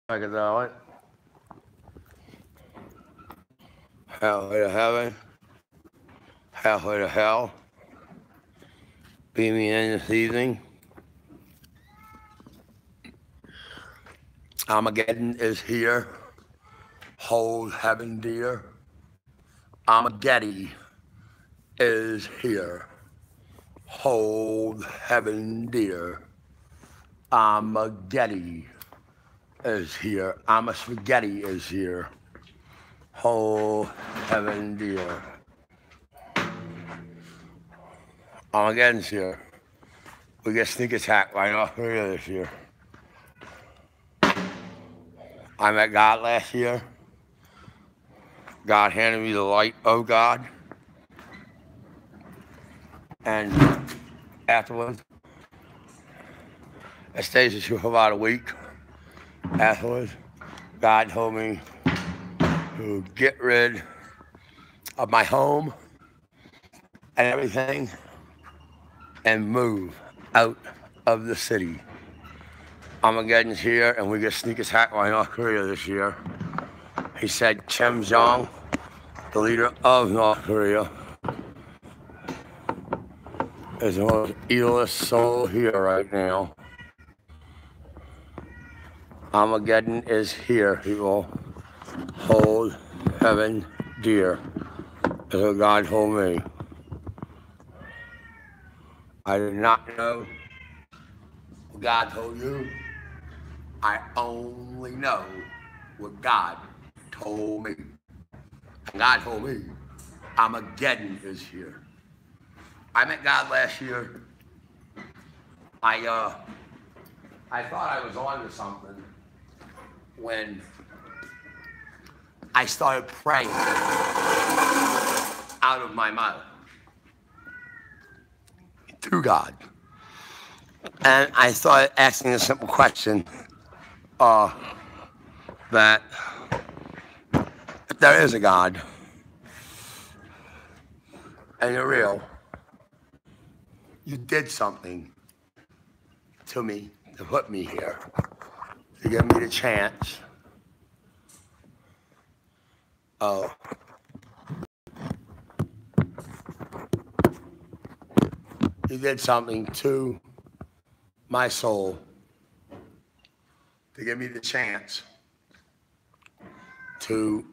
I can know it. Halfway to heaven, halfway to hell. Beaming in this evening. Armageddon is here. Hold heaven dear. Armageddon is here. Hold heaven dear. Armageddon is here. Spaghetti is here. Hold heaven dear. Armageddon's here. We get sneak attack right off here this year. I met God last year. God handed me the light of God. And afterwards, I stayed with you for about a week. Afterwards, God told me to get rid of my home and everything and move out of the city. Armageddon's here, and we get sneak attack by North Korea this year. He said Kim Jong, the leader of North Korea, is the most evilest soul here right now. Armageddon is here, people. Hold heaven dear. That's what God told me. I did not know what God told you. I only know what God told me. And God told me Armageddon is here. I met God last year. I thought I was on to something when I started praying out of my mouth to God. And I started asking a simple question, that if there is a God, and you're real, you did something to me to put me here, to give me the chance of you did something to my soul to give me the chance to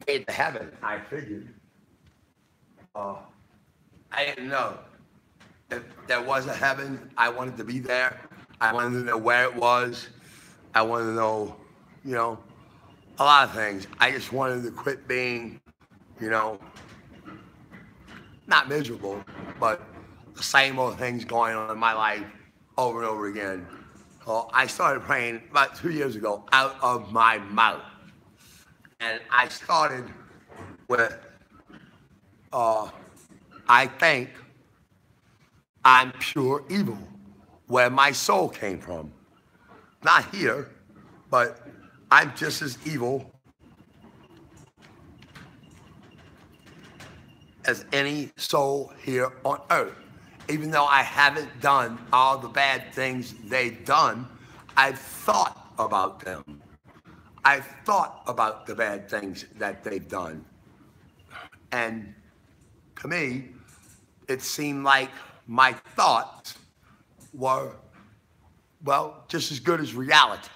get to heaven. I figured. I didn't know if there was a heaven. I wanted to be there. I wanted to know where it was. I wanted to know, a lot of things. I just wanted to quit being, not miserable, but the same old things going on in my life over and over again. So I started praying about 2 years ago out of my mouth. And I started with, I think I'm pure evil, where my soul came from. Not here, but I'm just as evil as any soul here on earth. Even though I haven't done all the bad things they've done, I've thought about them. I've thought about the bad things that they've done. And to me, it seemed like my thoughts were, well, just as good as reality.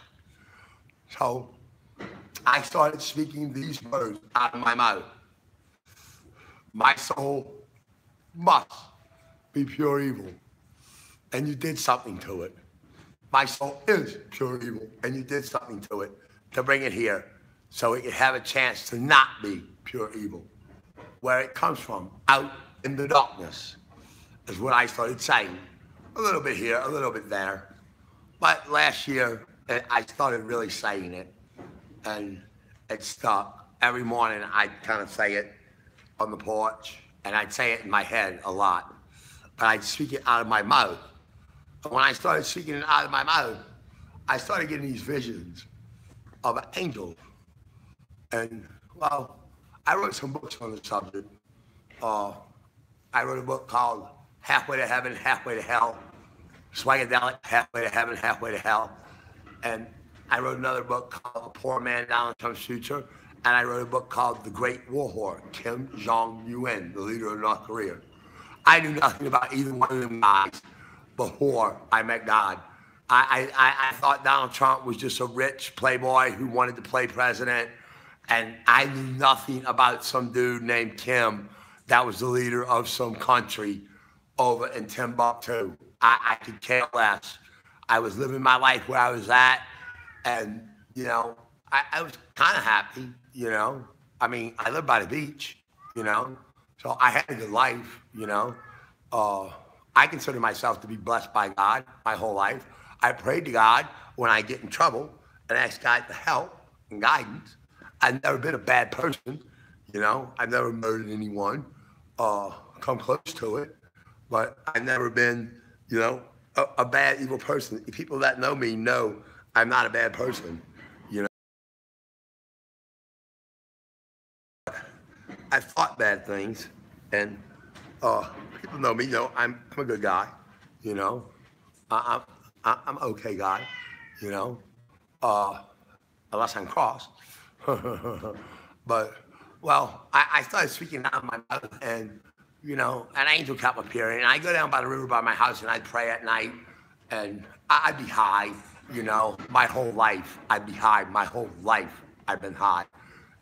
So I started speaking these words out of my mouth. My soul must be pure evil, and you did something to it. My soul is pure evil, and you did something to it to bring it here so it could have a chance to not be pure evil. Where it comes from, out in the darkness, is what I started saying. A little bit here, a little bit there. But last year, I started really saying it, and it stuck. Every morning, I'd kind of say it on the porch, and I'd say it in my head a lot. But I'd speak it out of my mouth. And when I started speaking it out of my mouth, I started getting these visions of an angel. And, well, I wrote some books on the subject. I wrote a book called Halfway to Heaven, Halfway to Hell. Swagadelic, Halfway to Heaven, Halfway to Hell. And I wrote another book called A Poor Man Donald Trump's Future. And I wrote a book called The Great War Whore, Kim Jong-un, the leader of North Korea. I knew nothing about either one of them guys before I met God. I thought Donald Trump was just a rich playboy who wanted to play president. And I knew nothing about some dude named Kim that was the leader of some country over in Timbuktu. I could care less. I was living my life where I was at. And, you know, I was kind of happy, you know. I mean, I lived by the beach, you know. So I had a good life, you know. I consider myself to be blessed by God my whole life. I prayed to God when I get in trouble and asked God for help and guidance. I've never been a bad person, you know. I've never murdered anyone, come close to it. But I've never been, you know, a bad, evil person. People that know me know I'm not a bad person, you know. I've thought bad things, and people know me, know I'm a good guy, you know. I'm an okay guy, you know, unless I'm cross. But, well, I started speaking out of my mouth, and, you know, an angel kept appearing. And I go down by the river by my house, and I'd pray at night, and I'd be high, you know, my whole life. I'd be high. My whole life I've been high,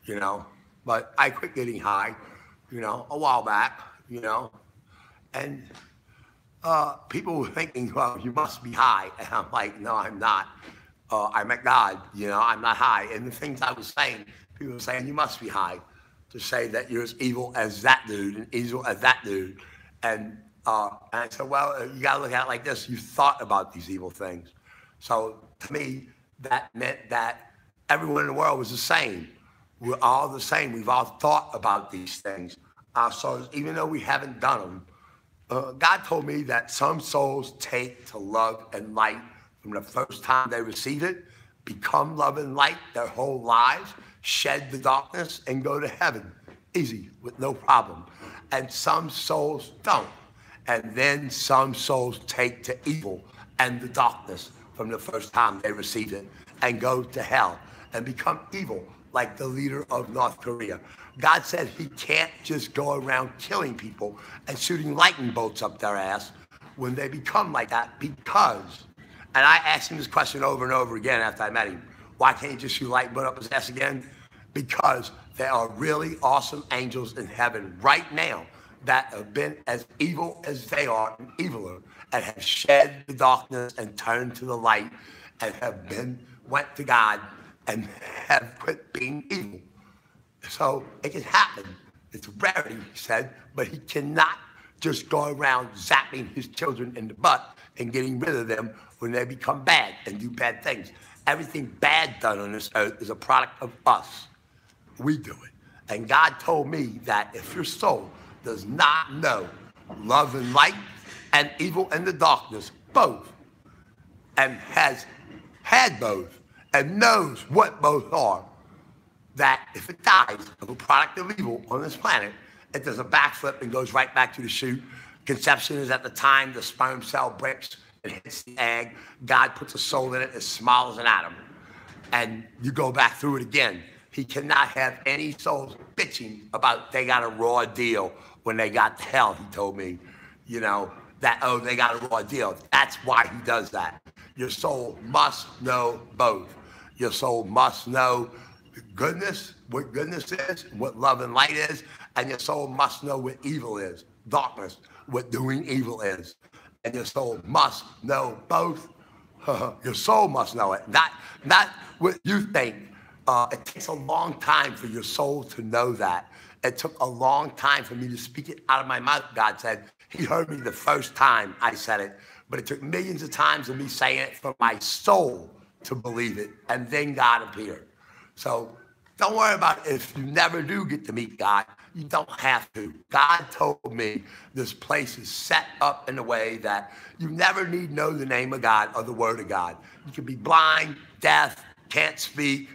you know. But I quit getting high, you know, a while back, you know. And people were thinking, well, you must be high. And I'm like, no, I'm not. I met God, you know, I'm not high. And the things I was saying, people were saying, you must be high to say that you're as evil as that dude and evil as that dude. And I said, well, you got to look at it like this. You thought about these evil things. So to me, that meant that everyone in the world was the same. We're all the same. We've all thought about these things. So even though we haven't done them, God told me that some souls take to love and light from the first time they receive it, become love and light their whole lives, shed the darkness, and go to heaven. Easy, with no problem. And some souls don't. And then some souls take to evil and the darkness from the first time they receive it and go to hell and become evil like the leader of North Korea. God said he can't just go around killing people and shooting lightning bolts up their ass when they become like that, because, and I asked him this question over and over again after I met him, why can't you just shoot lightning bolt up his ass again? Because there are really awesome angels in heaven right now that have been as evil as they are and eviler, and have shed the darkness and turned to the light, and went to God and have quit being evil. So it can happen. It's a rarity, he said, but he cannot just go around zapping his children in the butt and getting rid of them when they become bad and do bad things. Everything bad done on this earth is a product of us. We do it. And God told me that if your soul does not know love and light and evil and the darkness, both, and has had both and knows what both are, that if it dies of a product of evil on this planet, it does a backflip and goes right back to the chute. Conception is at the time the sperm cell breaks and hits the egg. God puts a soul in it as small as an atom. And you go back through it again. He cannot have any souls bitching about they got a raw deal when they got to hell, he told me. You know, that, oh, they got a raw deal. That's why he does that. Your soul must know both. Your soul must know goodness, what goodness is, what love and light is, and your soul must know what evil is, darkness, what doing evil is. And your soul must know both. Your soul must know it, not what you think. It takes a long time for your soul to know that. It took a long time for me to speak it out of my mouth, God said. He heard me the first time I said it, but it took millions of times of me saying it for my soul to believe it, and then God appeared. So don't worry about it. If you never do get to meet God, you don't have to. God told me this place is set up in a way that you never need know the name of God or the word of God. You can be blind, deaf, can't speak.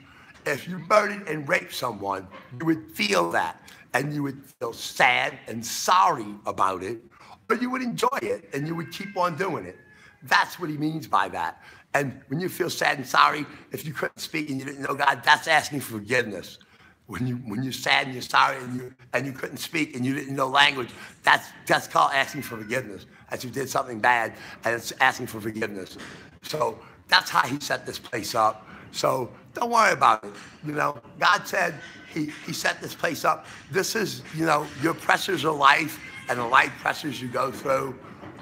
If you murdered and raped someone, you would feel that, and you would feel sad and sorry about it, but you would enjoy it, and you would keep on doing it. That's what he means by that. And when you feel sad and sorry, if you couldn't speak and you didn't know God, that's asking for forgiveness. When you're sad and you're sorry and you couldn't speak and you didn't know language, that's called asking for forgiveness. As you did something bad, and it's asking for forgiveness. So that's how he set this place up. So don't worry about it. You know, God said he set this place up. This is, you know, your pressures of life and the life pressures you go through.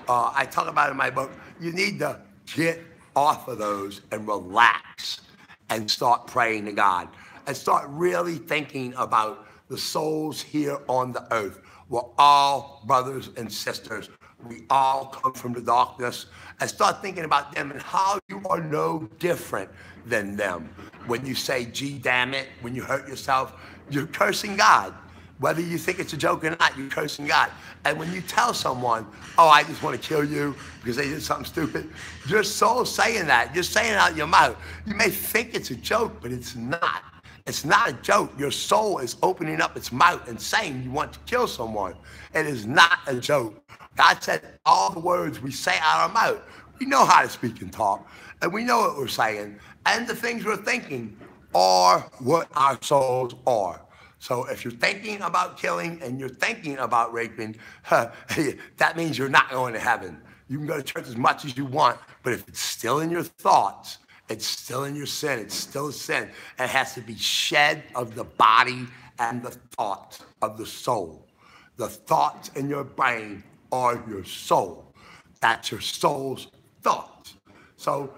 I talk about it in my book. You need to get off of those and relax and start praying to God and start really thinking about the souls here on the earth. We're all brothers and sisters. We all come from the darkness, and start thinking about them and how you are no different than them. When you say, gee, damn it, when you hurt yourself, you're cursing God. Whether you think it's a joke or not, you're cursing God. And when you tell someone, oh, I just want to kill you because they did something stupid, your soul's saying that. You're saying it out your mouth. You may think it's a joke, but it's not. It's not a joke. Your soul is opening up its mouth and saying you want to kill someone. It is not a joke. God said all the words we say out of our mouth. We know how to speak and talk, and we know what we're saying. And the things we're thinking are what our souls are. So if you're thinking about killing and you're thinking about raping, that means you're not going to heaven. You can go to church as much as you want, but if it's still in your thoughts, it's still in your sin. It's still a sin. It has to be shed of the body and the thoughts of the soul. The thoughts in your brain are your soul. That's your soul's thoughts. So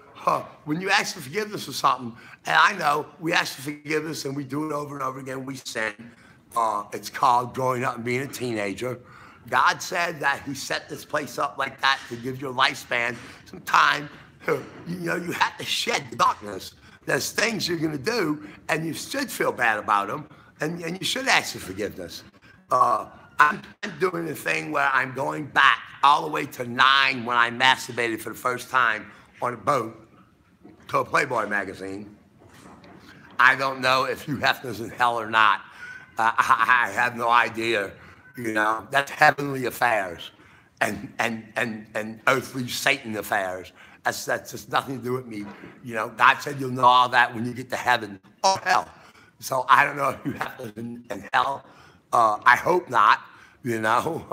when you ask for forgiveness for something, and I know we ask for forgiveness and we do it over and over again, we sin. It's called growing up and being a teenager. God said that he set this place up like that to give your lifespan some time. You know, you have to shed the darkness. There's things you're going to do, and you should feel bad about them, and you should ask for forgiveness. I'm doing a thing where I'm going back all the way to 9 when I masturbated for the first time on a boat to a Playboy magazine. I don't know if Hugh Hefner's in hell or not. I have no idea. You know, that's heavenly affairs and earthly Satan affairs. That's just nothing to do with me. You know, God said you'll know all that when you get to heaven or hell. So I don't know if Hugh Hefner's in hell. I hope not, you know,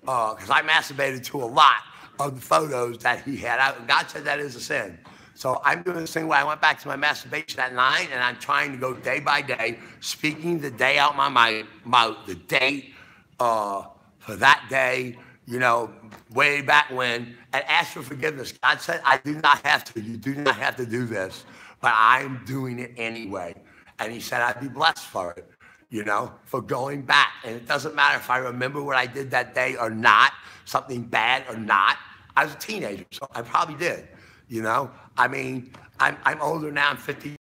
because I masturbated to a lot of the photos that he had out, and God said that is a sin. So I'm doing this thing where I went back to my masturbation at 9, and I'm trying to go day by day, speaking the day out my mouth, the date for that day, you know, way back when, and ask for forgiveness. God said, I do not have to. You do not have to do this, but I'm doing it anyway. And he said, I'd be blessed for it, you know, for going back. And it doesn't matter if I remember what I did that day or not, something bad or not. I was a teenager, so I probably did, you know. I mean, I'm older now, I'm 50,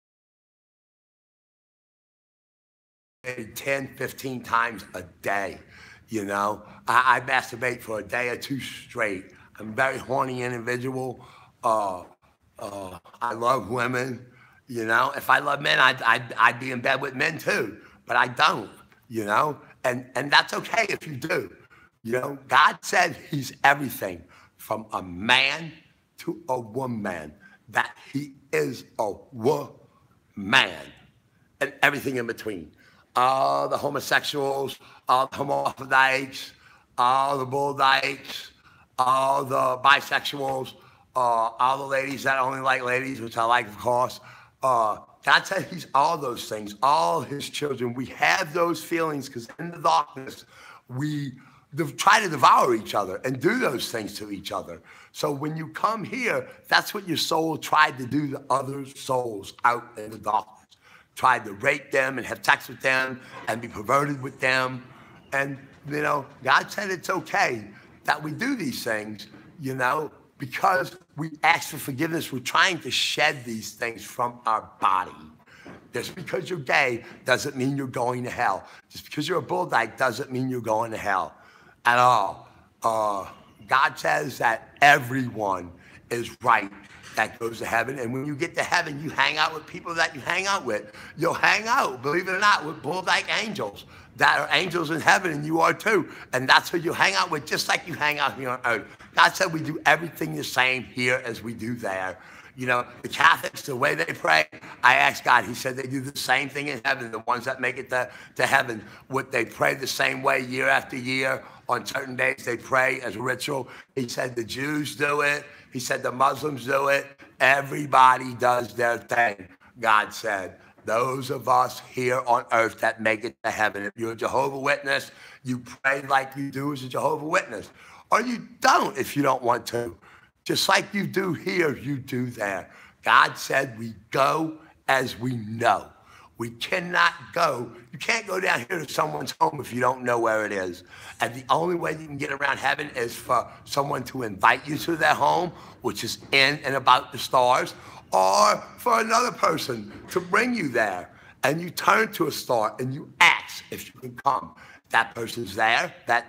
10, 15 times a day, you know. I masturbate for a day or two straight. I'm a very horny individual. I love women, you know. If I love men, I'd be in bed with men too, but I don't, you know. And that's okay if you do. You know, God said he's everything from a man to a woman, that he is a woman and everything in between. All the homosexuals, all the hermaphrodites, all the bull dykes, all the bisexuals, all the ladies that only like ladies, which I like, of course. God said he's all those things, all his children. We have those feelings because in the darkness, we try to devour each other and do those things to each other. So when you come here, that's what your soul tried to do to other souls out in the darkness. Tried to rape them and have sex with them and be perverted with them. And, you know, God said it's okay that we do these things, you know, because we ask for forgiveness. We're trying to shed these things from our body. Just because you're gay doesn't mean you're going to hell. Just because you're a bull dyke doesn't mean you're going to hell at all. God says that everyone is right that goes to heaven. And when you get to heaven, you hang out with people that you hang out with. You'll hang out, believe it or not, with bull-like angels that are angels in heaven, and you are too. And that's who you hang out with, just like you hang out here on earth. God said we do everything the same here as we do there. You know, the Catholics, the way they pray, I asked God, he said they do the same thing in heaven. The ones that make it to heaven, would they pray the same way year after year? On certain days, they pray as a ritual. He said the Jews do it. He said the Muslims do it. Everybody does their thing. God said, those of us here on earth that make it to heaven, if you're a Jehovah's Witness, you pray like you do as a Jehovah's Witness. Or you don't if you don't want to. Just like you do here, you do there. God said we go as we know. We cannot go. You can't go down here to someone's home if you don't know where it is. And the only way you can get around heaven is for someone to invite you to their home, which is in and about the stars, or for another person to bring you there. And you turn to a star and you ask if you can come. That person's there, that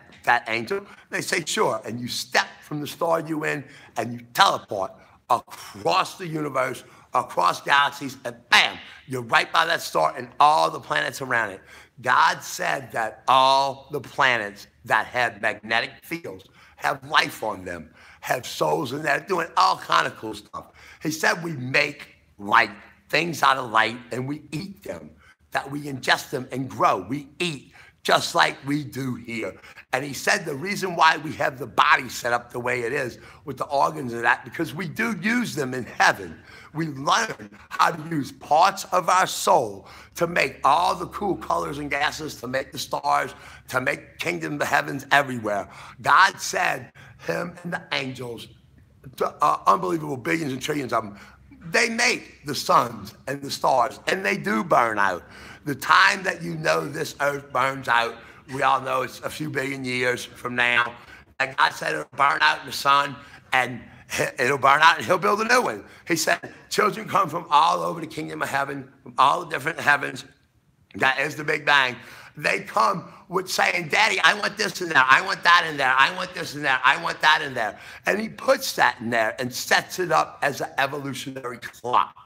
angel. They say, sure. And you step from the star you in and you teleport across the universe, across galaxies, and bam, you're right by that star and all the planets around it. God said that all the planets that have magnetic fields have life on them, have souls in there, doing all kind of cool stuff. He said we make light, things out of light, and we eat them, that we ingest them and grow. We eat just like we do here. And he said the reason why we have the body set up the way it is with the organs and that, because we do use them in heaven. We learn how to use parts of our soul to make all the cool colors and gases, to make the stars, to make kingdom of the heavens everywhere. God said him and the angels, unbelievable billions and trillions of them, they make the suns and the stars, and they do burn out. The time that you know this earth burns out, we all know it's a few billion years from now. And God said it'll burn out in the sun, and it'll burn out, and he'll build a new one. He said children come from all over the kingdom of heaven, from all the different heavens. That is the Big Bang. They come with saying, Daddy, I want this in there. I want that in there. I want this in there. I want that in there. And he puts that in there and sets it up as an evolutionary clock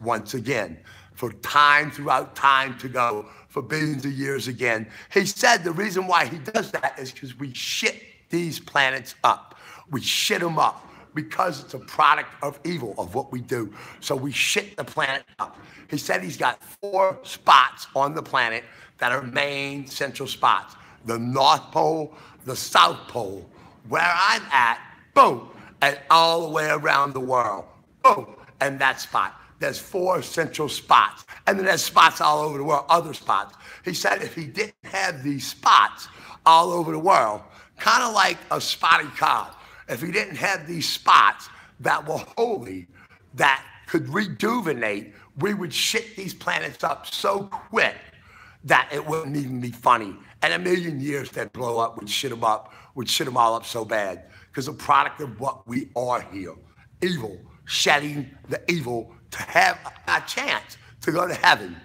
once again, for time throughout time to go, for billions of years again. He said the reason why he does that is because we shit these planets up. We shit them up because it's a product of evil, of what we do. So we shit the planet up. He said he's got 4 spots on the planet that are main central spots. The North Pole, the South Pole, where I'm at, boom, and all the way around the world, boom, and that spot. There's 4 central spots. And then there's spots all over the world, other spots. He said if he didn't have these spots all over the world, kind of like a spotted cow, if he didn't have these spots that were holy, that could rejuvenate, we would shit these planets up so quick that it wouldn't even be funny. And a million years they'd blow up, we'd shit them up, we'd shit them all up so bad. Because a product of what we are here, evil, shedding the evil to have a chance to go to heaven.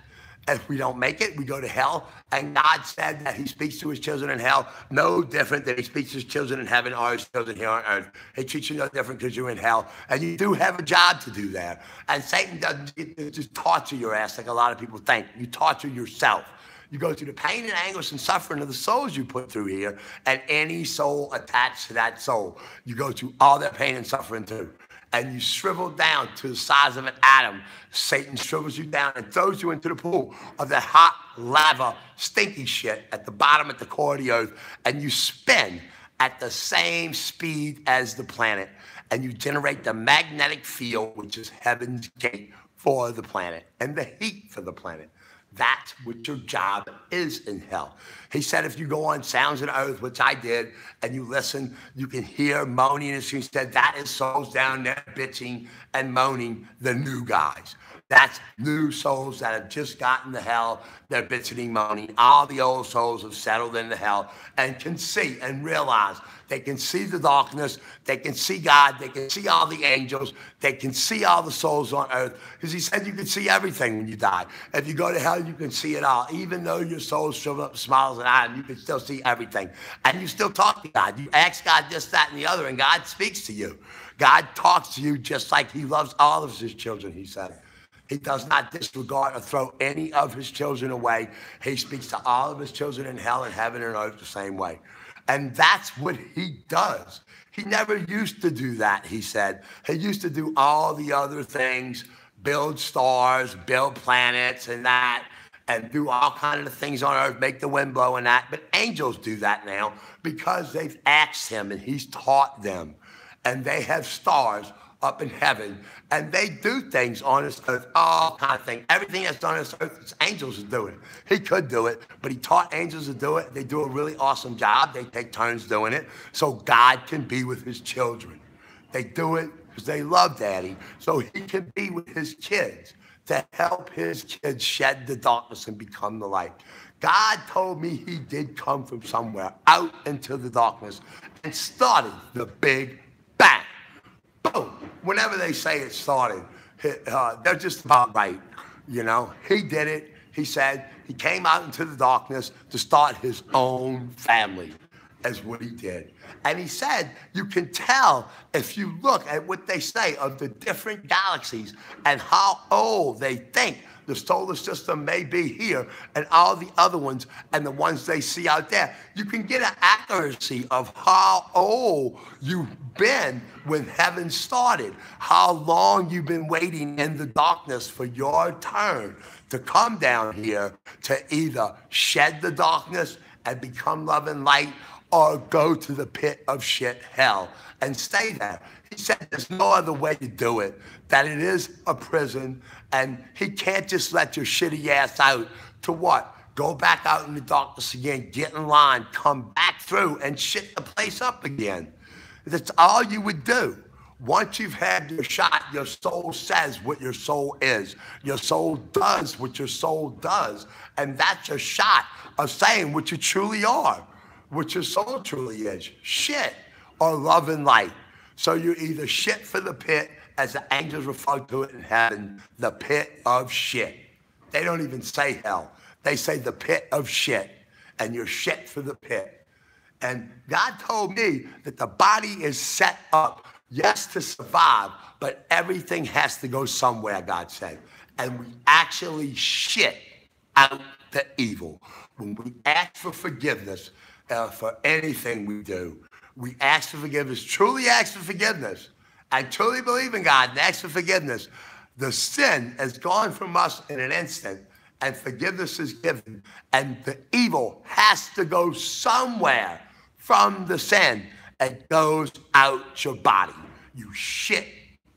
And if we don't make it, we go to hell. And God said that he speaks to his children in hell no different than he speaks to his children in heaven or his children here on earth. He treats you no different because you're in hell. And you do have a job to do there. And Satan doesn't just torture your ass like a lot of people think. You torture yourself. You go through the pain and anguish and suffering of the souls you put through here, and any soul attached to that soul. You go through all that pain and suffering too. And you shrivel down to the size of an atom. Satan shrivels you down and throws you into the pool of that hot lava, stinky shit at the bottom, at the core of the earth, and you spin at the same speed as the planet, and you generate the magnetic field, which is heaven's gate for the planet, and the heat for the planet. That's what your job is in hell. He said if you go on Sounds of the Earth, which I did, and you listen, you can hear moaning. And she said that is souls down there bitching and moaning, the new guys. That's new souls that have just gotten to hell. They're bitching moaning. All the old souls have settled into hell and can see and realize they can see the darkness. They can see God. They can see all the angels. They can see all the souls on earth. Because he said you can see everything when you die. If you go to hell, you can see it all. Even though your soul's shriveled up, smiles and eyes, you can still see everything. And you still talk to God. You ask God this, that, and the other, and God speaks to you. God talks to you just like he loves all of his children, he said. He does not disregard or throw any of his children away. He speaks to all of his children in hell and heaven and earth the same way. And that's what he does. He never used to do that, he said. He used to do all the other things, build stars, build planets and that, and do all kinds of things on earth, make the wind blow and that. But angels do that now because they've asked him and he's taught them. And they have stars up in heaven, and they do things on this earth, all kind of things. Everything that's done on this earth, it's angels who do it. He could do it, but he taught angels to do it. They do a really awesome job. They take turns doing it, so God can be with his children. They do it because they love Daddy, so he can be with his kids to help his kids shed the darkness and become the light. God told me he did come from somewhere out into the darkness and started the Big Bang. Boom. Whenever they say it started, they're just about right. You know, he did it. He said he came out into the darkness to start his own family, is what he did. And he said you can tell if you look at what they say of the different galaxies and how old they think the solar system may be here and all the other ones and the ones they see out there. You can get an accuracy of how old you've been when heaven started, how long you've been waiting in the darkness for your turn to come down here to either shed the darkness and become love and light or go to the pit of shit hell and stay there. He said there's no other way to do it, that it is a prison, and he can't just let your shitty ass out to what? Go back out in the darkness again, get in line, come back through and shit the place up again. That's all you would do. Once you've had your shot, your soul says what your soul is. Your soul does what your soul does. And that's your shot of saying what you truly are, what your soul truly is, shit or love and light. So you're either shit for the pit, as the angels refer to it in heaven, the pit of shit. They don't even say hell. They say the pit of shit, and you're shit for the pit. And God told me that the body is set up, yes, to survive, but everything has to go somewhere, God said. And we actually shit out the evil. When we ask for forgiveness for anything we do, we ask for forgiveness, truly ask for forgiveness, and truly believe in God and ask for forgiveness. The sin is gone from us in an instant, and forgiveness is given, and the evil has to go somewhere from the sin. It goes out your body. You shit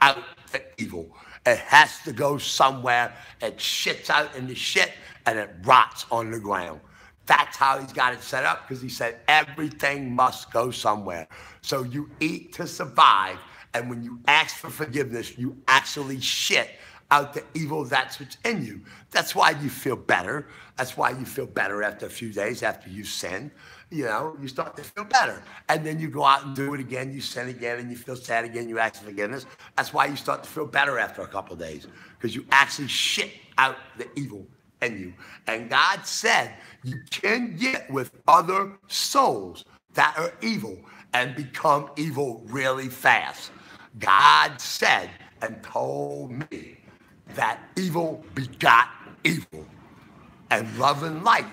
out the evil. It has to go somewhere. It shits out in the shit, and it rots on the ground. That's how he's got it set up, because he said everything must go somewhere. So you eat to survive, and when you ask for forgiveness, you actually shit out the evil that's what's in you. That's why you feel better. That's why you feel better after a few days after you sin. You know, you start to feel better. And then you go out and do it again, you sin again, and you feel sad again, you ask for forgiveness. That's why you start to feel better after a couple of days, because you actually shit out the evil in you. And God said you can get with other souls that are evil and become evil really fast. God said and told me that evil begot evil, and love and light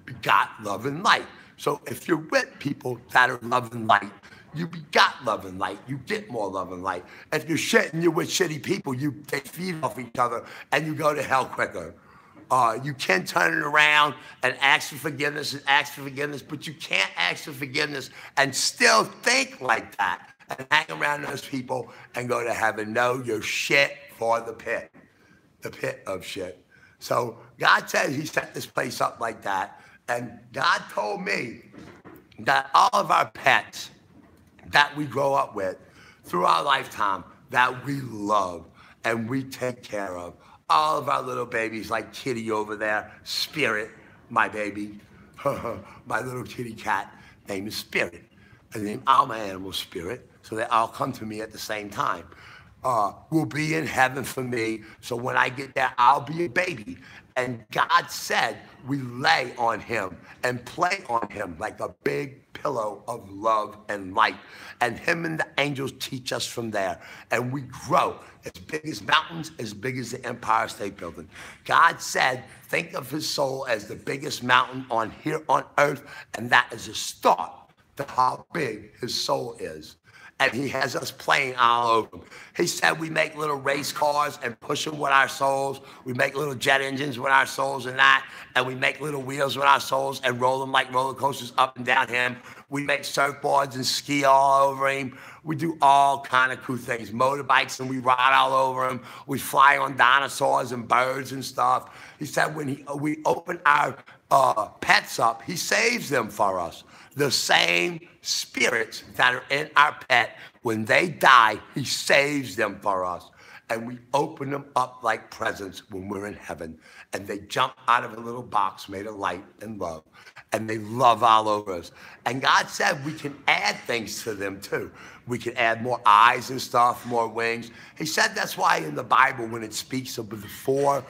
begot love and light. So if you're with people that are love and light, you begot love and light. You get more love and light. If you're shit and you're with shitty people, they feed off each other and you go to hell quicker. You can turn it around and ask for forgiveness, but you can't ask for forgiveness and still think like that and hang around those people and go to heaven. No, you're shit for the pit of shit. So God says he set this place up like that. And God told me that all of our pets that we grow up with through our lifetime, that we love and we take care of, all of our little babies, like Kitty over there, Spirit, my baby, my little kitty cat, name is Spirit. And name all my animals Spirit, so they all come to me at the same time. Will be in heaven for me, so when I get there, I'll be a baby. And God said we lay on him and play on him like a big pillow of love and light. And him and the angels teach us from there. And we grow as big as mountains, as big as the Empire State Building. God said, think of his soul as the biggest mountain on here on earth, and that is a start to how big his soul is. And he has us playing all over him. He said we make little race cars and push them with our souls. We make little jet engines with our souls and that. And we make little wheels with our souls and roll them like roller coasters up and down him. We make surfboards and ski all over him. We do all kind of cool things. Motorbikes, and we ride all over him. We fly on dinosaurs and birds and stuff. He said when we open our pets up, he saves them for us. The same spirits that are in our pet, when they die, he saves them for us. And we open them up like presents when we're in heaven. And they jump out of a little box made of light and love. And they love all over us. And God said we can add things to them too. We can add more eyes and stuff, more wings. He said that's why in the Bible, when it speaks of the four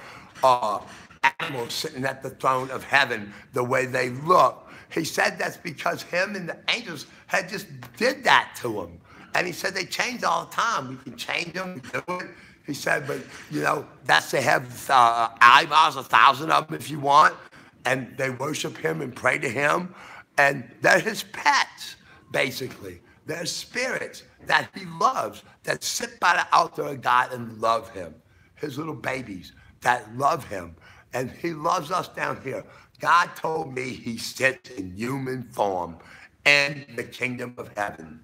animals sitting at the throne of heaven, the way they look, he said that's because him and the angels had just did that to him. And he said they change all the time. We can change them, we do it. He said, but you know, that's they have eyeballs, 1,000 of them if you want. And they worship him and pray to him. And they're his pets, basically. They're spirits that he loves, that sit by the altar of God and love him. His little babies that love him. And he loves us down here. God told me he sits in human form in the kingdom of heaven,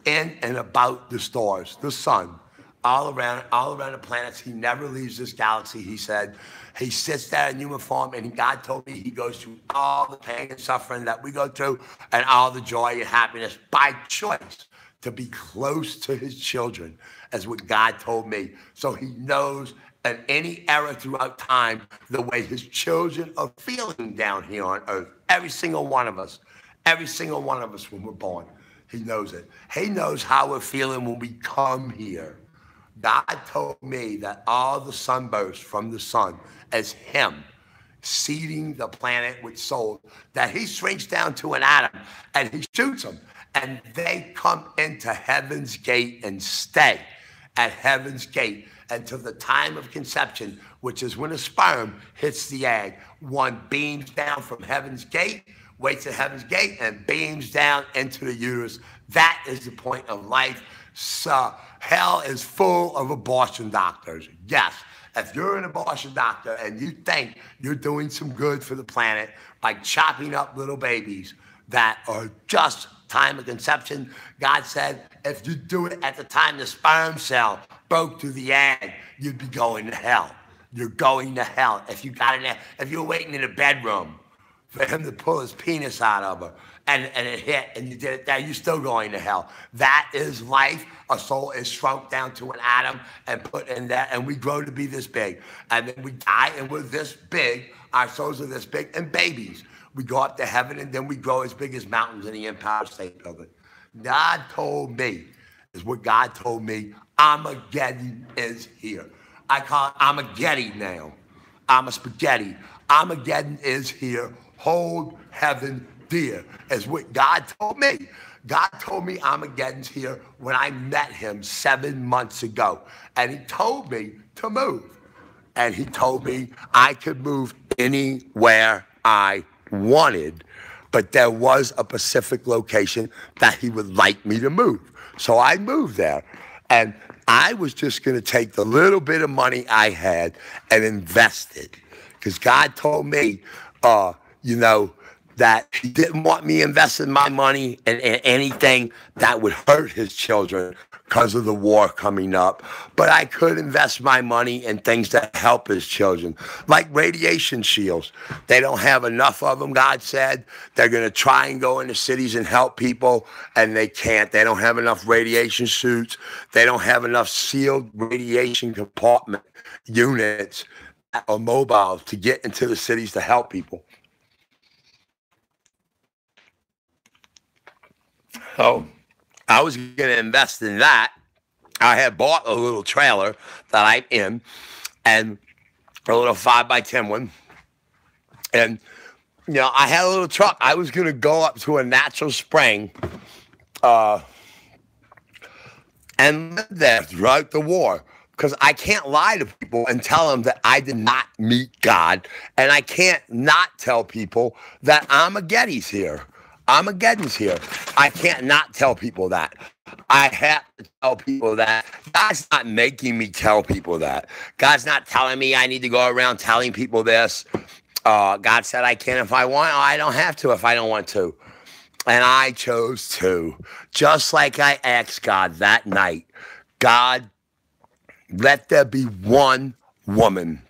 in and about the stars, the sun, all around the planets. He never leaves this galaxy, he said. He sits there in human form, and God told me he goes through all the pain and suffering that we go through and all the joy and happiness by choice to be close to his children, as what God told me. So he knows in any era throughout time, the way his children are feeling down here on earth. Every single one of us when we're born, he knows it. He knows how we're feeling when we come here. God told me that all the sunbursts from the sun is him seeding the planet with souls, that he shrinks down to an atom and he shoots them, and they come into heaven's gate and stay at heaven's gate until the time of conception, which is when a sperm hits the egg. One beams down from heaven's gate, waits at heaven's gate, and beams down into the uterus. That is the point of life. So hell is full of abortion doctors. Yes, if you're an abortion doctor and you think you're doing some good for the planet by chopping up little babies that are just time of conception, God said, if you do it at the time the sperm cell broke through the egg, you'd be going to hell. You're going to hell. If you were waiting in a bedroom for him to pull his penis out of her and it hit and you did it there, you're still going to hell. That is life. A soul is shrunk down to an atom and put in there, and we grow to be this big. And then we die and we're this big. Our souls are this big, and babies. We go up to heaven, and then we grow as big as mountains in the Empire State Building. God told me, is what God told me, Armageddon is here. I call it Armageddon now. I'm a spaghetti. Armageddon is here. Hold heaven dear, is what God told me. God told me Armageddon's here when I met him 7 months ago. And he told me to move. And he told me I could move anywhere I wanted, but there was a specific location that he would like me to move. So I moved there, and I was just going to take the little bit of money I had and invest it, because God told me, that he didn't want me investing my money in anything that would hurt his children, because of the war coming up. But I could invest my money in things that help his children, like radiation shields. They don't have enough of them, God said. They're going to try and go into cities and help people, and they can't. They don't have enough radiation suits. They don't have enough sealed radiation compartment units or mobiles to get into the cities to help people. So I was going to invest in that. I had bought a little trailer that I'm in, and a little 5x10 one. And, you know, I had a little truck. I was going to go up to a natural spring and live there throughout the war, because I can't lie to people and tell them that I did not meet God. And I can't not tell people that Armageddon's here. Armageddon's here. I can't not tell people that. I have to tell people that. God's not making me tell people that. God's not telling me I need to go around telling people this. God said I can if I want. I don't have to if I don't want to. And I chose to. Just like I asked God that night, God, let there be one woman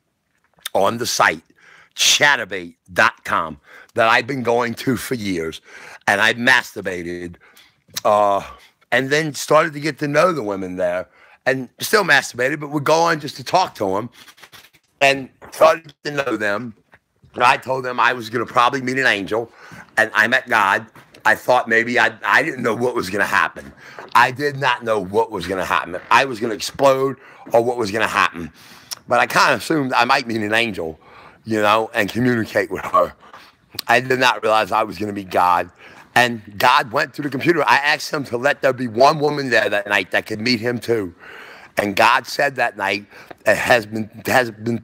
on the site, Chaturbate.com, that I've been going to for years, and I masturbated, and then started to get to know the women there, and still masturbated, but would go on just to talk to them, and started to know them. And I told them I was going to probably meet an angel, and I met God. I thought maybe I didn't know what was going to happen. I did not know what was going to happen. I was going to explode or what was going to happen. But I kind of assumed I might meet an angel, you know, and communicate with her. I did not realize I was going to be God. And God went to the computer. I asked him to let there be one woman there that night that could meet him too. And God said that night, it has been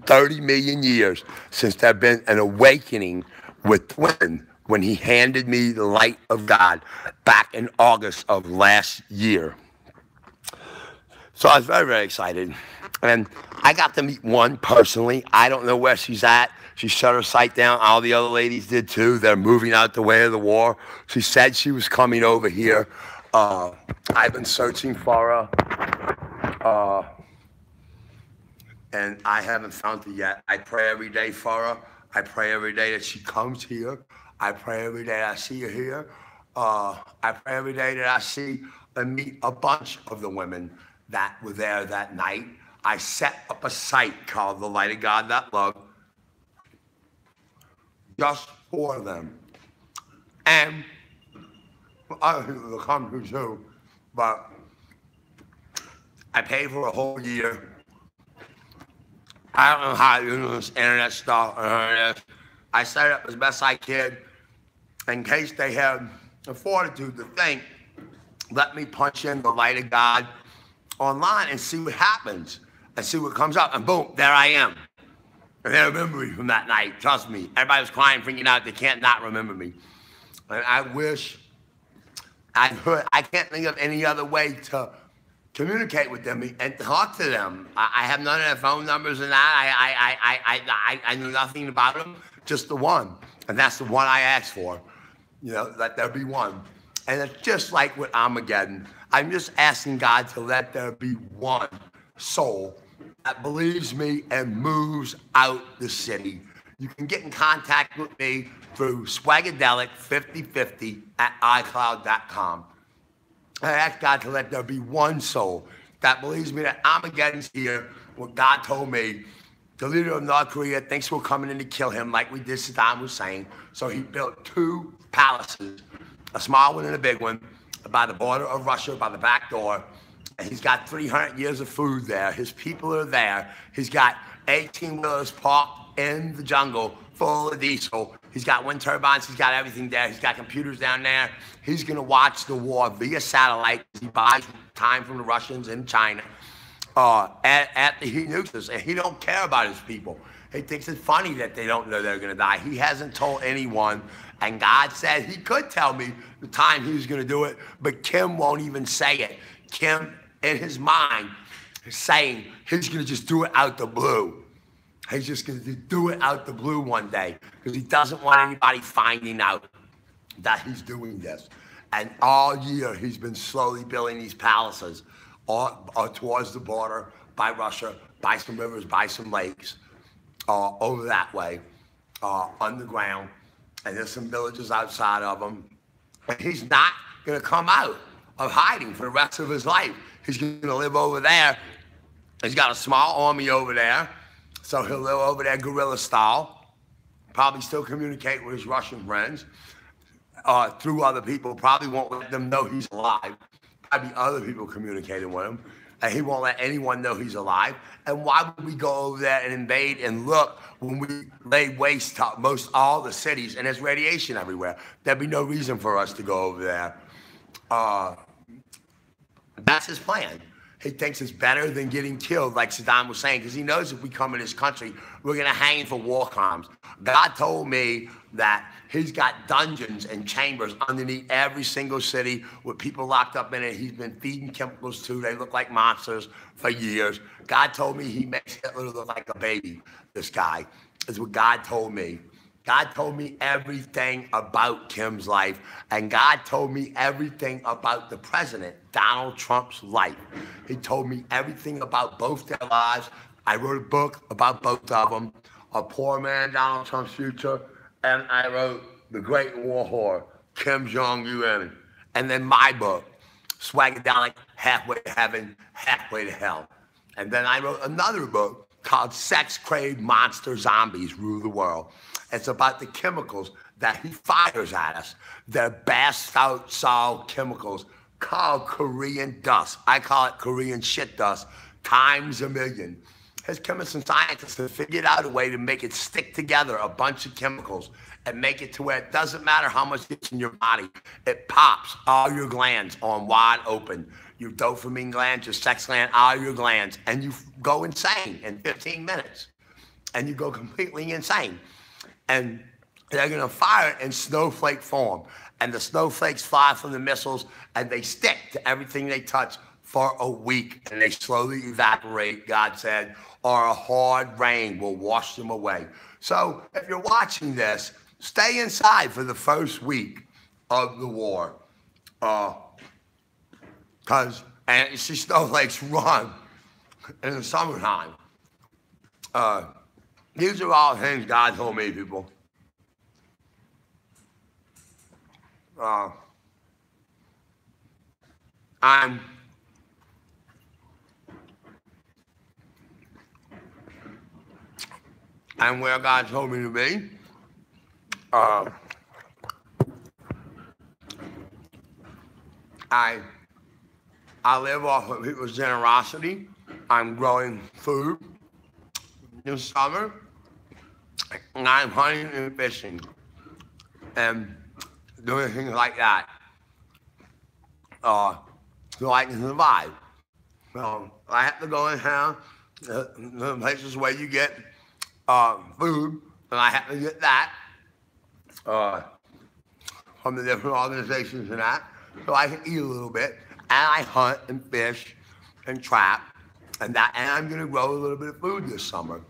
30 million years since there have been an awakening with women, when he handed me the light of God back in August of last year. So I was very, very excited. And I got to meet one personally. I don't know where she's at. She shut her site down. All the other ladies did too. They're moving out the way of the war. She said she was coming over here. I've been searching for her. And I haven't found her yet. I pray every day for her. I pray every day that she comes here. I pray every day that I see her here. I pray every day that I see and meet a bunch of the women that were there that night. I set up a site called The Light of God That Love just for them. And other people will come to too, but I paid for a whole year. I don't know how to do this internet stuff or this. I set it up as best I could in case they have the fortitude to think, let me punch in the light of God online and see what happens and see what comes up. And boom, there I am. And they remember me from that night. Trust me. Everybody was crying, freaking out. They can't not remember me. And I wish I can't think of any other way to communicate with them and talk to them. I have none of their phone numbers and that. I knew nothing about them, just the one. And that's the one I asked for. You know, let there be one. And it's just like with Armageddon. I'm just asking God to let there be one soul that believes me and moves out the city. You can get in contact with me through swagadelic5050 at iCloud.com. I ask God to let there be one soul that believes me that Armageddon's here. What God told me, the leader of North Korea thinks we're coming in to kill him, like we did Saddam Hussein. So he built 2 palaces, a small one and a big one, by the border of Russia, by the back door. And he's got 300 years of food there. His people are there. He's got 18-wheelers parked in the jungle full of diesel. He's got wind turbines. He's got everything there. He's got computers down there. He's going to watch the war via satellite. He buys time from the Russians and China after he nukes us. And he don't care about his people. He thinks it's funny that they don't know they're going to die. He hasn't told anyone. And God said he could tell me the time he was going to do it, but Kim won't even say it. Kim, in his mind, is saying he's going to just do it out the blue. He's just going to do it out the blue one day because he doesn't want anybody finding out that he's doing this. And all year, he's been slowly building these palaces or towards the border by Russia, by some rivers, by some lakes, over that way, underground. And there's some villages outside of him. And he's not going to come out of hiding for the rest of his life. He's going to live over there. He's got a small army over there, so he'll live over there guerrilla style, probably still communicate with his Russian friends through other people, probably won't let them know he's alive, probably other people communicating with him, and he won't let anyone know he's alive. And why would we go over there and invade and look when we lay waste to most all the cities and there's radiation everywhere? There'd be no reason for us to go over there. That's his plan. He thinks it's better than getting killed, like Saddam was saying, because he knows if we come in this country, we're going to hang for war crimes. God told me that he's got dungeons and chambers underneath every single city with people locked up in it. He's been feeding chemicals to. They look like monsters for years. God told me he makes Hitler look like a baby, this guy. Is what God told me. God told me everything about Kim's life, and God told me everything about the president, Donald Trump's life. He told me everything about both their lives. I wrote a book about both of them, A Poor Man, Donald Trump's Future, and I wrote The Great War Whore, Kim Jong-un, and then my book, Swagadelic, Halfway to Heaven, Halfway to Hell. And then I wrote another book called Sex-Craved Monster Zombies Rule the World. It's about the chemicals that he fires at us. They're bast-out salt chemicals called Korean dust. I call it Korean shit dust times a million. His chemists and scientists have figured out a way to make it stick together, a bunch of chemicals, and make it to where it doesn't matter how much gets in your body. It pops all your glands on wide open. Your dopamine gland, your sex gland, all your glands, and you go insane in 15 minutes. And you go completely insane. And they're going to fire it in snowflake form. And the snowflakes fly from the missiles, and they stick to everything they touch for a week. And they slowly evaporate, God said, or a hard rain will wash them away. So if you're watching this, stay inside for the first week of the war. And you see snowflakes run in the summertime. These are all things God told me, people. I'm where God told me to be. I live off of people's generosity. I'm growing food this summer, and I'm hunting and fishing and doing things like that so I can survive. So I have to go in town, the places where you get food, and I have to get that from the different organizations and that, so I can eat a little bit. And I hunt and fish and trap, and I'm gonna grow a little bit of food this summer.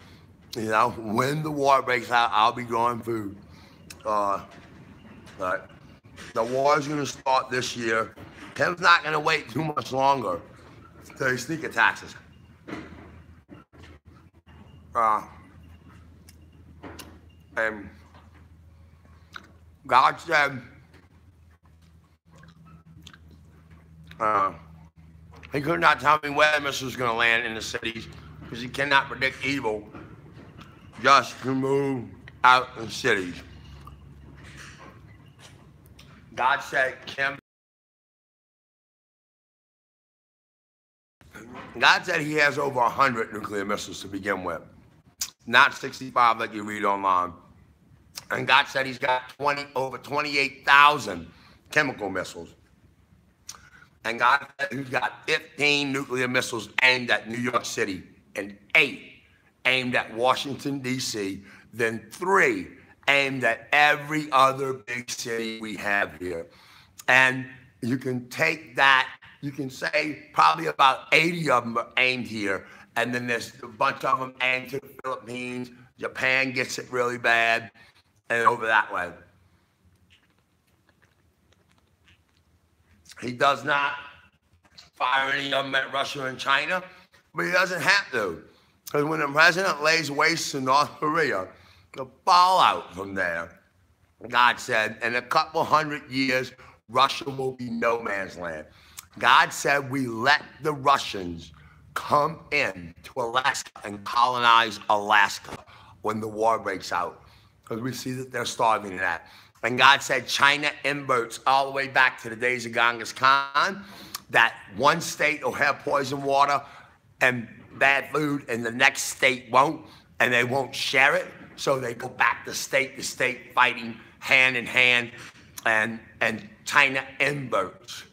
You know, when the war breaks out, I'll be growing food. But the war is gonna start this year. Tim's not gonna wait too much longer till he sneak attacks us. And God said, he could not tell me where the missiles going to land in the cities because he cannot predict evil just to move out in cities. God said, God said he has over 100 nuclear missiles to begin with, not 65 like you read online. And God said he's got over 28,000 chemical missiles. And God said he's got 15 nuclear missiles aimed at New York City and 8 aimed at Washington, D.C., then 3 aimed at every other big city we have here. And you can take that, you can say probably about 80 of them are aimed here, and then there's a bunch of them aimed to the Philippines. Japan gets it really bad, and over that way. He does not fire any of them at Russia and China, but he doesn't have to. Because when the president lays waste to North Korea, the fallout from there, God said, in a couple 100 years, Russia will be no man's land. God said we let the Russians come in to Alaska and colonize Alaska when the war breaks out, because we see that they're starving to that. And God said China inverts all the way back to the days of Genghis Khan, that one state will have poison water and bad food, and the next state won't, and they won't share it. So they go back to state fighting hand in hand, and China inverts.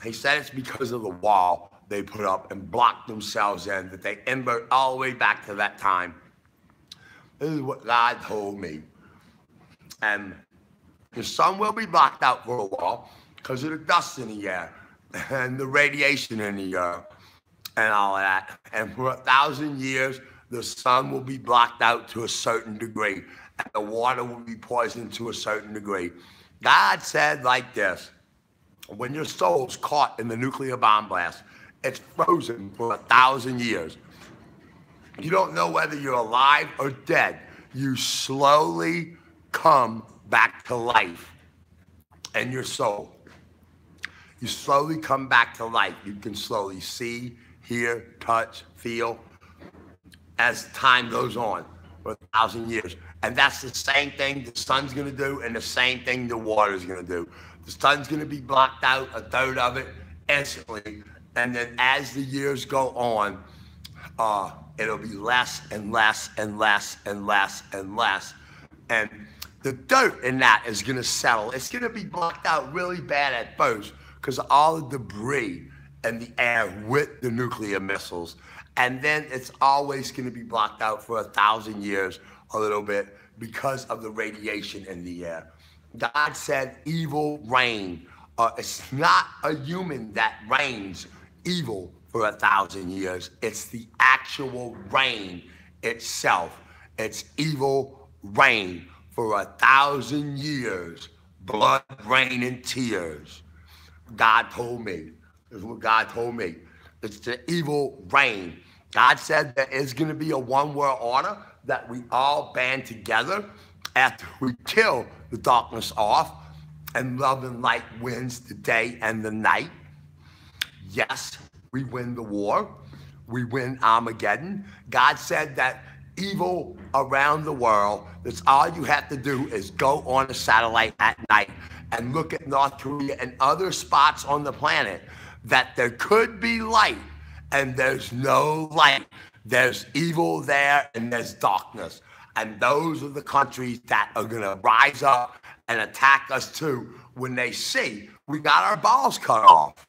He said it's because of the wall they put up and blocked themselves in, that they invert all the way back to that time. This is what God told me. And the sun will be blocked out for a while because of the dust in the air and the radiation in the air and all of that. And for 1,000 years, the sun will be blocked out to a certain degree, and the water will be poisoned to a certain degree. God said like this: when your soul's caught in the nuclear bomb blast, it's frozen for 1,000 years. You don't know whether you're alive or dead. You slowly come back to life in your soul. You slowly come back to life. You can slowly see, hear, touch, feel as time goes on for 1,000 years. And that's the same thing the sun's going to do, and the same thing the water's going to do. The sun's going to be blocked out, a third of it, instantly. And then as the years go on, it'll be less and less and less and less and less. And the dirt in that is going to settle. It's going to be blocked out really bad at first because of all the debris in the air with the nuclear missiles. And then it's always going to be blocked out for 1,000 years, a little bit, because of the radiation in the air. God said evil reign. It's not a human that reigns evil for 1,000 years. It's the actual reign itself. It's evil reign for 1,000 years. Blood, rain, and tears. God told me. This is what God told me. It's the evil reign. God said there is going to be a one-world order that we all band together after we kill the darkness off, and love and light wins the day and the night. Yes, we win the war. We win Armageddon. God said that evil around the world, that's all you have to do is go on a satellite at night and look at North Korea and other spots on the planet that there could be light, and there's no light. There's evil there and there's darkness. And those are the countries that are going to rise up and attack us too when they see we got our balls cut off.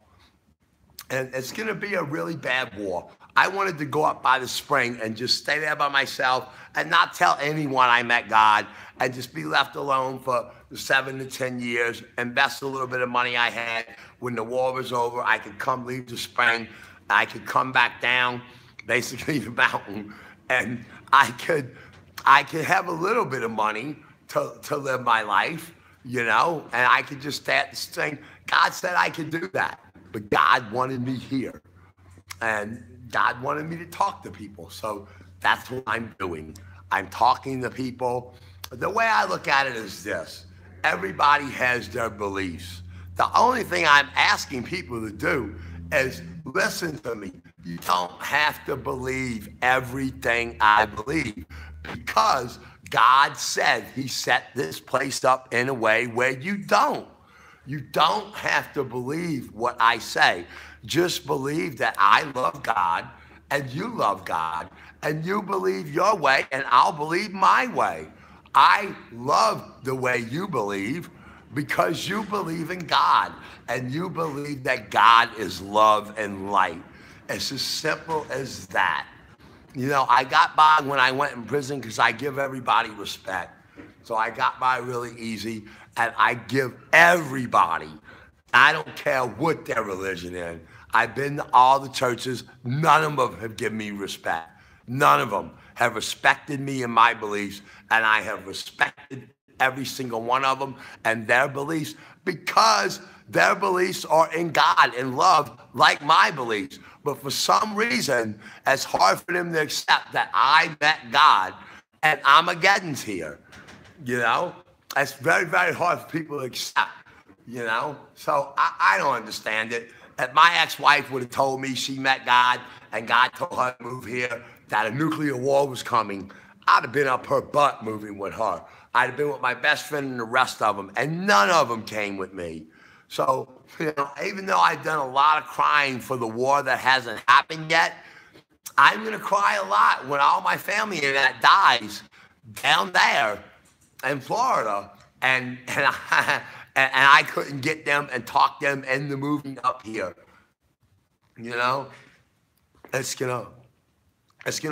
And it's going to be a really bad war. I wanted to go up by the spring and just stay there by myself and not tell anyone I met God, and just be left alone for 7 to 10 years, invest a little bit of money I had. When the war was over, I could come leave the spring. I could come back down, basically the mountain, and I could have a little bit of money to live my life, you know, and I could just stay at the spring. God said I could do that, but God wanted me here, and God wanted me to talk to people. So that's what I'm doing. I'm talking to people. The way I look at it is this: everybody has their beliefs. The only thing I'm asking people to do is listen to me. You don't have to believe everything I believe, because God said he set this place up in a way where you don't. You don't have to believe what I say. Just believe that I love God and you love God, and you believe your way and I'll believe my way. I love the way you believe because you believe in God and you believe that God is love and light. It's as simple as that. You know, I got by when I went in prison because I give everybody respect. So I got by really easy, and I give everybody, I don't care what their religion is. I've been to all the churches. None of them have given me respect. None of them have respected me and my beliefs, and I have respected every single one of them and their beliefs, because Their beliefs are in God and love like my beliefs. But for some reason, it's hard for them to accept that I met God and Armageddon's here. You know, it's very, very hard for people to accept, you know? So I don't understand it. If my ex-wife would have told me she met God and God told her to move here, that a nuclear war was coming, I'd have been up her butt moving with her. I'd have been with my best friend and the rest of them, and none of them came with me. So, you know, even though I've done a lot of crying for the war that hasn't happened yet, I'm going to cry a lot when all my family and that dies down there in Florida, and I couldn't get them and talk them into moving up here. You know, it's gonna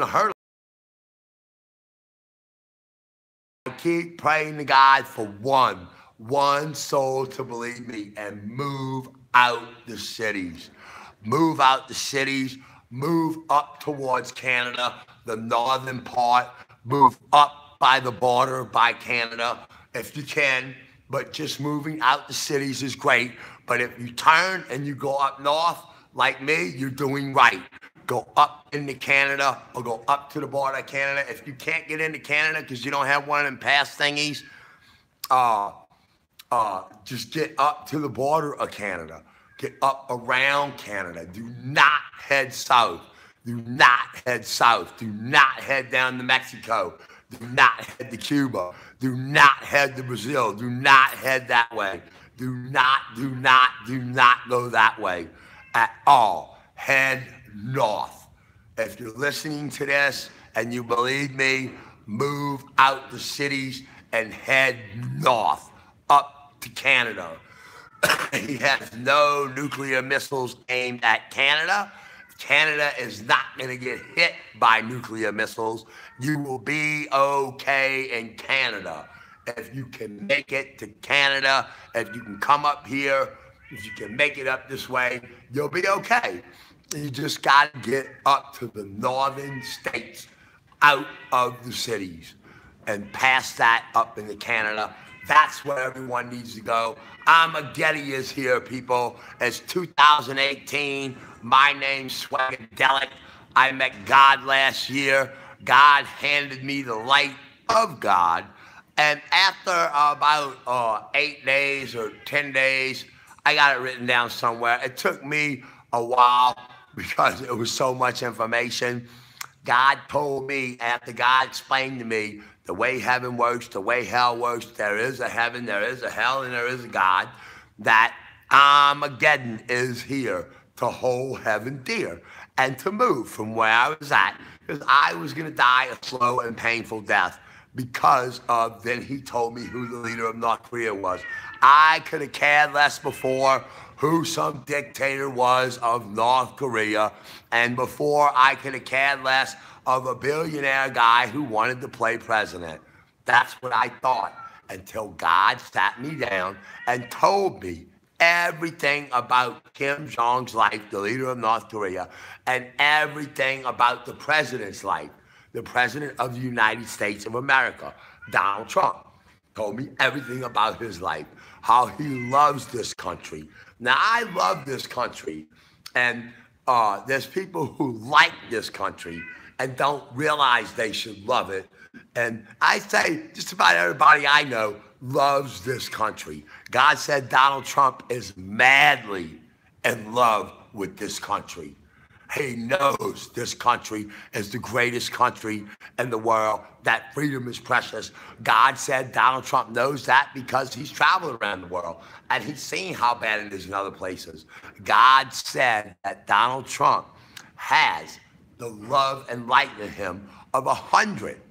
hurt. I keep praying to God for one soul to believe me and move out the cities. Move out the cities, move up towards Canada, the northern part, move up by the border by Canada if you can, but just moving out the cities is great. But if you turn and you go up north like me, you're doing right. Go up into Canada or go up to the border of Canada. If you can't get into Canada because you don't have one of them pass thingies, just get up to the border of Canada. Get up around Canada. Do not head south. Do not head south. Do not head down to Mexico. Do not head to Cuba. Do not head to Brazil. Do not head that way. Do not go that way at all. Head north. If you're listening to this and you believe me, move out the cities and head north, up to Canada. He has no nuclear missiles aimed at Canada. Canada is not going to get hit by nuclear missiles. You will be okay in Canada. If you can make it to Canada, if you can come up here, if you can make it up this way, you'll be okay. You just got to get up to the northern states, out of the cities, and past that up into Canada. That's where everyone needs to go. Armageddon is here, people. It's 2018. My name's Swagadelic. I met God last year. God handed me the light of God. And after about 8 days or 10 days, I got it written down somewhere. It took me a while because it was so much information. God told me, after God explained to me the way heaven works, the way hell works, there is a heaven, there is a hell, and there is a God, that Armageddon is here to hold heaven dear and to move from where I was at, because I was going to die a slow and painful death because of, then he told me who the leader of North Korea was. I could have cared less before who some dictator was of North Korea, and before I could have cared less of a billionaire guy who wanted to play president. That's what I thought, until God sat me down and told me everything about Kim Jong's life, the leader of North Korea, and everything about the president's life, the president of the United States of America, Donald Trump. Told me everything about his life, how he loves this country. Now, I love this country, and there's people who like this country and don't realize they should love it. And I say just about everybody I know loves this country. God said Donald Trump is madly in love with this country. He knows this country is the greatest country in the world, that freedom is precious. God said Donald Trump knows that because he's traveled around the world and he's seen how bad it is in other places. God said that Donald Trump has the love and light in him of 100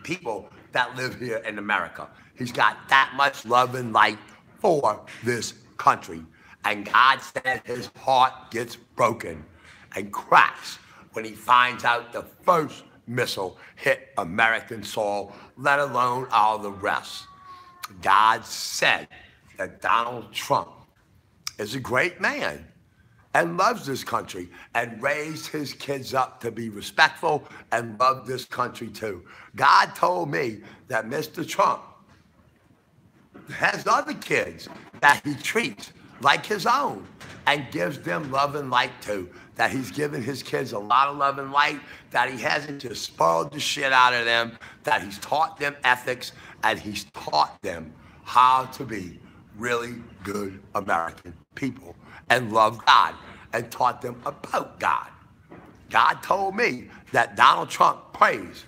people that live here in America. He's got that much love and light for this country. And God said his heart gets broken and cracks when he finds out the first missile hit American soil, let alone all the rest. God said that Donald Trump is a great man and loves this country and raised his kids up to be respectful and love this country too. God told me that Mr. Trump has other kids that he treats like his own and gives them love and light too. That he's given his kids a lot of love and light, that he hasn't just spoiled the shit out of them, that he's taught them ethics, and he's taught them how to be really good American people and love God, and taught them about God. God told me that Donald Trump prays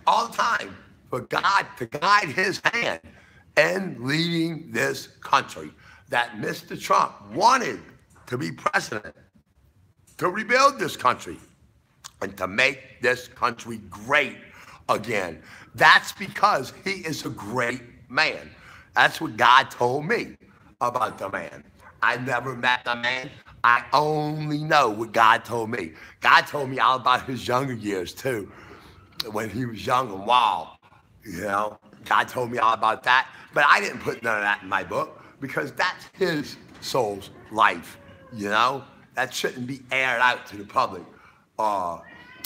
all the time for God to guide his hand in leading this country, that Mr. Trump wanted to be president, to rebuild this country, and to make this country great again. That's because he is a great man. That's what God told me about the man. I never met the man. I only know what God told me. God told me all about his younger years too, when he was young and wild. You know, God told me all about that, but I didn't put none of that in my book because that's his soul's life. You know, that shouldn't be aired out to the public.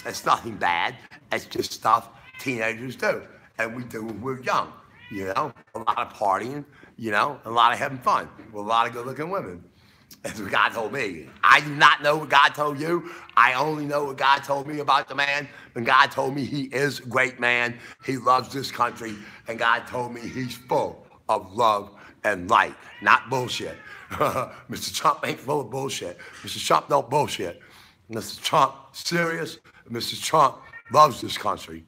It's nothing bad. It's just stuff teenagers do, and we do when we're young. You know, a lot of partying, you know, a lot of having fun with a lot of good-looking women. That's what God told me. I do not know what God told you. I only know what God told me about the man. And God told me he is a great man. He loves this country. And God told me he's full of love and light, not bullshit. Mr. Trump ain't full of bullshit. Mr. Trump don't bullshit. Mr. Trump serious. Mr. Trump loves this country.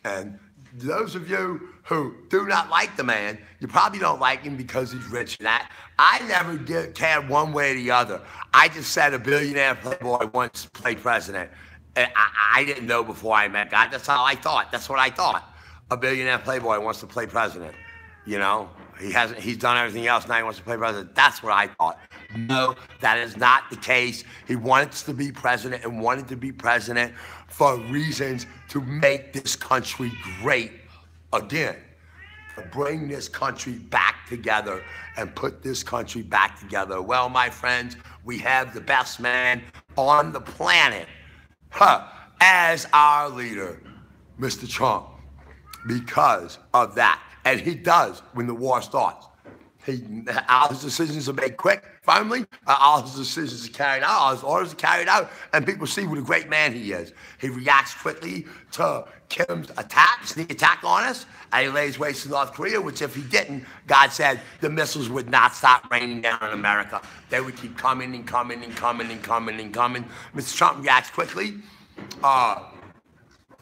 And those of you who do not like the man, you probably don't like him because he's rich and that. I never cared one way or the other. I just said a billionaire playboy wants to play president. And I didn't know before I met God. That's how I thought. That's what I thought. A billionaire playboy wants to play president. You know, he's done everything else, now he wants to play president. That's what I thought. No, that is not the case. He wants to be president and wanted to be president for reasons to make this country great again, to bring this country back together and put this country back together. Well, my friends, we have the best man on the planet as our leader, Mr. Trump, because of that. And he does when the war starts. All his decisions are made quick, firmly. All his decisions are carried out. All his orders are carried out. And people see what a great man he is. He reacts quickly to Kim's attack, sneak attack on us. And he lays waste to North Korea, which if he didn't, God said the missiles would not stop raining down on America. They would keep coming and coming and coming and coming and coming. Mr. Trump reacts quickly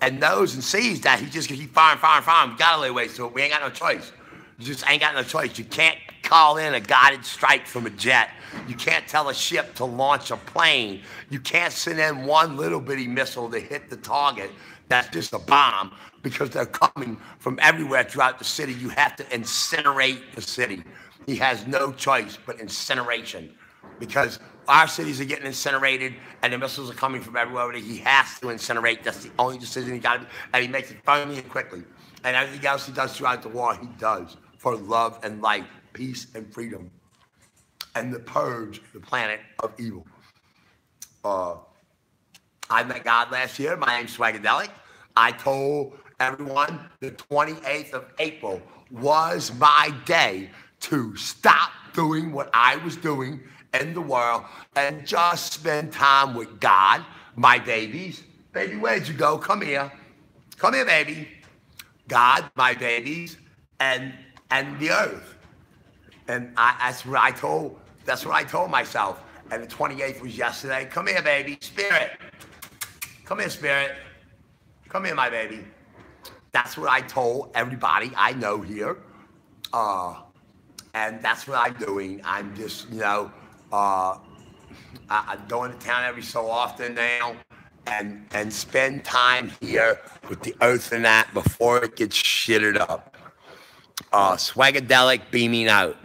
and knows and sees that he just can keep firing. We got to lay waste to it. We ain't got no choice. You just ain't got no choice. You can't call in a guided strike from a jet. You can't tell a ship to launch a plane. You can't send in one little bitty missile to hit the target. That's just a bomb because they're coming from everywhere throughout the city. You have to incinerate the city. He has no choice but incineration because our cities are getting incinerated and the missiles are coming from everywhere. He has to incinerate. That's the only decision he got to do. And he makes it firmly and quickly. And everything else he does throughout the war, he does for love and light, peace and freedom, and to purge the planet of evil. I met God last year. My name's Swagadelic. I told everyone the 28th of April was my day to stop doing what I was doing in the world and just spend time with God, my babies. Baby, where'd you go? Come here. Come here, baby. God, my babies, and the earth. And that's what I told myself. And the 28th was yesterday. Come here, baby. Spirit. Come here, Spirit. Come here, my baby. That's what I told everybody I know here. And that's what I'm doing. I'm just, I'm going to town every so often now and spend time here with the earth and that before it gets shitted up. Swagadelic beaming out.